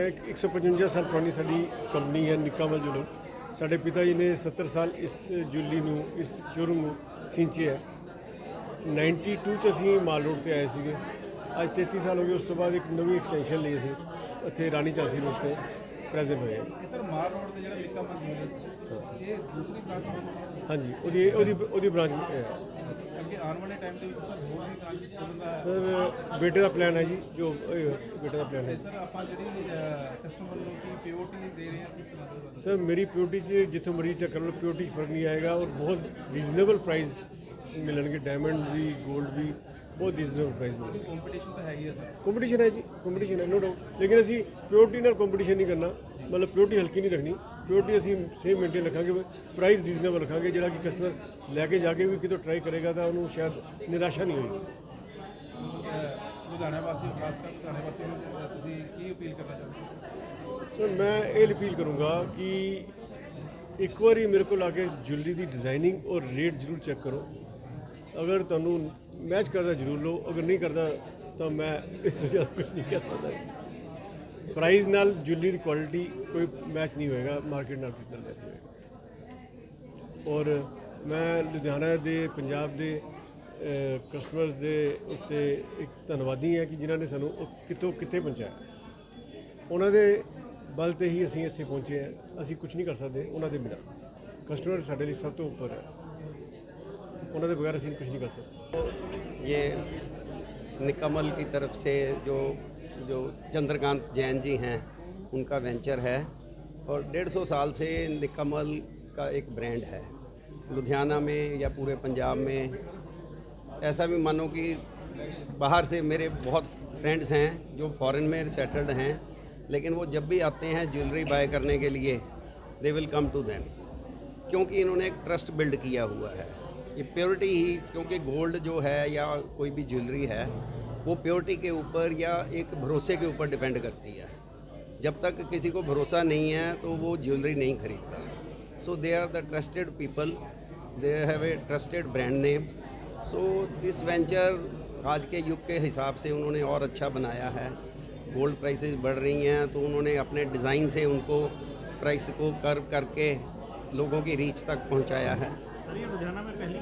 155 साल पुरानी साडी कंपनी है निकामल ज्वैलर। साडे पिता जी ने 70 साल इस ज्वैलरी नूं इस शोरूम नूं सींचे है। 92 च असीं माल रोड ते आए सीगे। अज 33 साल हो गए। उस तो बाद एक नवीं एक्सटेंशन ਲਈ ਅਸੀਂ ਇੱਥੇ ਰਾਣੀ ਝਾਂਸੀ ਰੋਡ ਤੇ ਪ੍ਰੈਜ਼ੈਂਟ ਹੋਏ ਹਾਂ। ਸਰ ਮਾਲ ਰੋਡ ਤੇ ਜਿਹੜਾ ਨਿਕਾਮਲ ज्वैलर्स ਇਹ ਦੂਸਰੀ ਬ੍ਰਾਂਚ ਹੈ। ਹਾਂਜੀ ਉਹਦੀ ਬ੍ਰਾਂਚ ਹੈ। ਅੱਗੇ ਆਉਣ ਵਾਲੇ ਟਾਈਮ ਦੇ ਵਿੱਚ ਸਰ ਹੋਰ ਵੀ ਬ੍ਰਾਂਚਸ ਖੋਲ੍ਹਣ ਦਾ ਸਰ ਬੇਟੇ ਦਾ ਪਲਾਨ ਹੈ ਜੀ, ਜੋ ਬੇਟੇ ਦਾ ਪਲਾਨ ਹੈ। ਸਰ ਆਪਾਂ ਜਿਹੜੀ ਕਸਟਮਰ ਨੂੰ ਕੀ ਪਿਓਰਟੀ ਦੇ ਰਹੇ ਹਾਂ ਕਿਸ ਤਰ੍ਹਾਂ ਦਾ ਸਰ ਮੇਰੀ ਪਿਓਰਟੀ 'ਚ ਜਿੱਥੋਂ ਮਰਜ਼ੀ ਚੱਕਰ ਲਓ ਪਿਓਰਟੀ 'ਚ ਫਰਕ ਨਹੀਂ ਆਏਗਾ ਔਰ ਬਹੁਤ ਰੀਜ਼ਨੇਬਲ ਪ੍ਰਾਈਸ ਮਿਲਣਗੇ। डायमंड भी गोल्ड भी बहुत रीजनेबल प्राइस मिलेगा। ਕੰਪੀਟੀਸ਼ਨ ਤਾਂ ਹੈ ਹੀ ਹੈ ਸਰ। कंपटीशन है जी, कंपटीशन है नो डाउट। लेकिन असी प्योरिटी नाल कंपटीशन नहीं करना, मतलब प्योरिटी हल्की नहीं रखनी। प्योरिटी असी सेम मेनटेन रखांगे, प्राइस रीजनेबल रखांगे जिहड़ा कि कस्टमर लैके जाके भी कितों ट्राई करेगा तो उन्होंने शायद निराशा नहीं होगी। ਲੁਧਿਆਣਾ ਵਾਸੀ ਖਾਸ ਕਰ ਲੁਧਿਆਣਾ ਵਾਸੀਆਂ ਨੂੰ ਤੁਸੀਂ ਕੀ ਅਪੀਲ ਕਰਨਾ ਚਾਹੁੰਦੇ ਹੋ? सर मैं ये अपील करूँगा कि एक बारी मेरे को आके ज्वैलरी की डिज़ाइनिंग और रेट जरूर चेक करो। अगर तुहानू मैच करता जरूर लो, अगर नहीं करता तो मैं इससे ज़्यादा कुछ नहीं कह सकता। प्राइस नाल ज्वैलरी की क्वालिटी कोई मैच नहीं होएगा, मार्केट नाल किस नाल मैच होएगा। और मैं लुधियाना दे पंजाब दे कस्टमर्स दे उत्ते एक धन्नवादी है कि जिन्होंने सानू कितों कित्थे पहुँचाया। उन्होंने बल ते ही असीं इत्थे पहुँचे हैं। असीं कुछ नहीं कर सकते उन्होंने बिना। कस्टमर साडे लई सब तो उपर है, उन्होंने बगैर असीं कुछ नहीं कर सकते। ये निकमल की तरफ से जो चंद्रकांत जैन जी हैं उनका वेंचर है और 150 साल से निकमल का एक ब्रांड है लुधियाना में या पूरे पंजाब में। ऐसा भी मानो कि बाहर से मेरे बहुत फ्रेंड्स हैं जो फॉरेन में सेटल्ड हैं, लेकिन वो जब भी आते हैं ज्वेलरी बाय करने के लिए they will come to them, क्योंकि इन्होंने एक ट्रस्ट बिल्ड किया हुआ है। ये प्योरिटी ही, क्योंकि गोल्ड जो है या कोई भी ज्वेलरी है वो प्योरिटी के ऊपर या एक भरोसे के ऊपर डिपेंड करती है। जब तक किसी को भरोसा नहीं है तो वो ज्वेलरी नहीं खरीदता। So they are the trusted people, they have a trusted brand name. So this venture आज के युग के हिसाब से उन्होंने और अच्छा बनाया है। गोल्ड प्राइसेस बढ़ रही हैं तो उन्होंने अपने डिज़ाइन से उनको प्राइस को कर्व करके लोगों की रीच तक पहुंचाया है। लुधियाना में पहली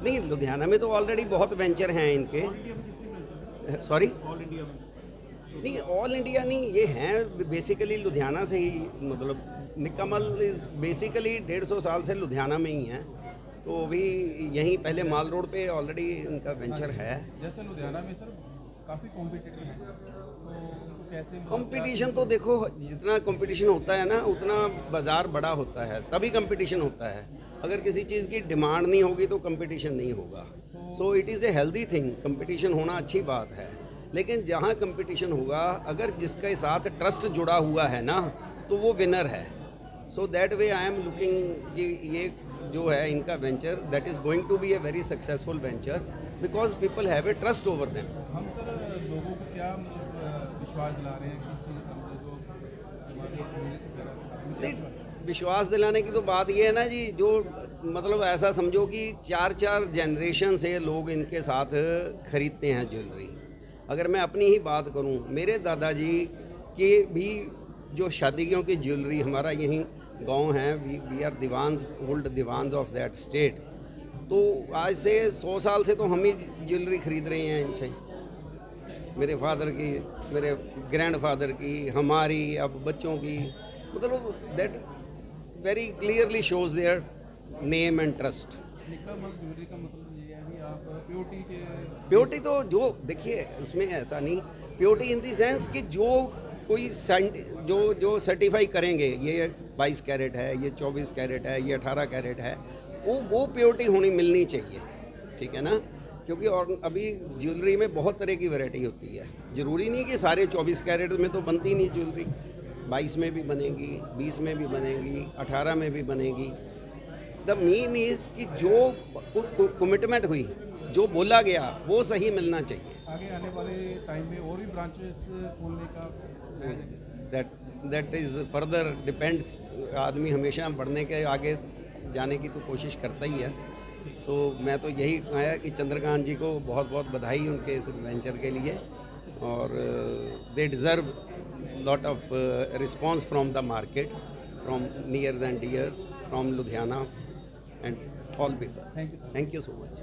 नहीं, लुधियाना में तो ऑलरेडी बहुत वेंचर हैं इनके। सॉरी, ऑल इंडिया में नहीं ऑल इंडिया नहीं, ये हैं बेसिकली लुधियाना से ही। मतलब निकमल इज़ बेसिकली 150 साल से लुधियाना में ही हैं, तो भी यहीं पहले माल रोड पे ऑलरेडी इनका वेंचर है। जैसे लुधियाना में सर काफ़ी कॉम्पिटिटिव है, तो उनको कैसे कंपटीशन तो देखो, जितना कंपटीशन होता है ना उतना बाज़ार बड़ा होता है, तभी कंपटीशन होता है। अगर किसी चीज़ की डिमांड नहीं होगी तो कंपटीशन नहीं होगा। So it is a healthy thing, competition होना अच्छी बात है। लेकिन जहाँ कंपटीशन होगा, अगर जिसके साथ ट्रस्ट जुड़ा हुआ है ना तो वो विनर है। So that way I am looking कि ये जो है इनका venture that is going to be a very successful venture because people have a trust over them. हम सर लोगों को क्या विश्वास दिला रहे हैं कि जो हमारे विश्वास दिलाने की तो बात ये है ना जी, जो मतलब ऐसा समझो कि 4 जनरेशन से लोग इनके साथ खरीदते हैं ज्वेलरी। अगर मैं अपनी ही बात करूं, मेरे दादाजी की भी जो शादियों की ज्वेलरी, हमारा यहीं गांव है, we are Dewans, old Dewans of that state. तो आज से 100 साल से तो हम ही ज्वेलरी खरीद रहे हैं इनसे। मेरे फादर की, मेरे ग्रैंडफादर की, हमारी, अब बच्चों की। मतलब that very clearly shows their name and trust. निकामल ज्वेलरी का मतलब ये है कि आप प्योरिटी के प्योरिटी तो जो देखिए उसमें ऐसा नहीं, प्योरिटी इन दी सेंस कि जो कोई जो सर्टिफाई करेंगे ये 22 कैरेट है, ये 24 कैरेट है, ये 18 कैरेट है, वो प्योरिटी होनी मिलनी चाहिए, ठीक है ना। क्योंकि और अभी ज्वेलरी में बहुत तरह की वैरायटी होती है। ज़रूरी नहीं कि सारे 24 कैरेट में तो बनती नहीं ज्वेलरी, 22 में भी बनेगी, 20 में भी बनेगी, 18 में भी बनेगी। द मीन इज़ कि जो कमिटमेंट हुई, जो बोला गया वो सही मिलना चाहिए। आगे आने वाले टाइम में और भी ब्रांचेस खोलने का दैट इज़ फर्दर डिपेंड्स। आदमी हमेशा बढ़ने के आगे जाने की तो कोशिश करता ही है। सो मैं तो यही कहा कि चंद्रकांत जी को बहुत बहुत बधाई उनके इस वेंचर के लिए, और they deserve lot of response from the market, from nears and dears, from Ludhiana and all people. Thank you, sir. Thank you so much.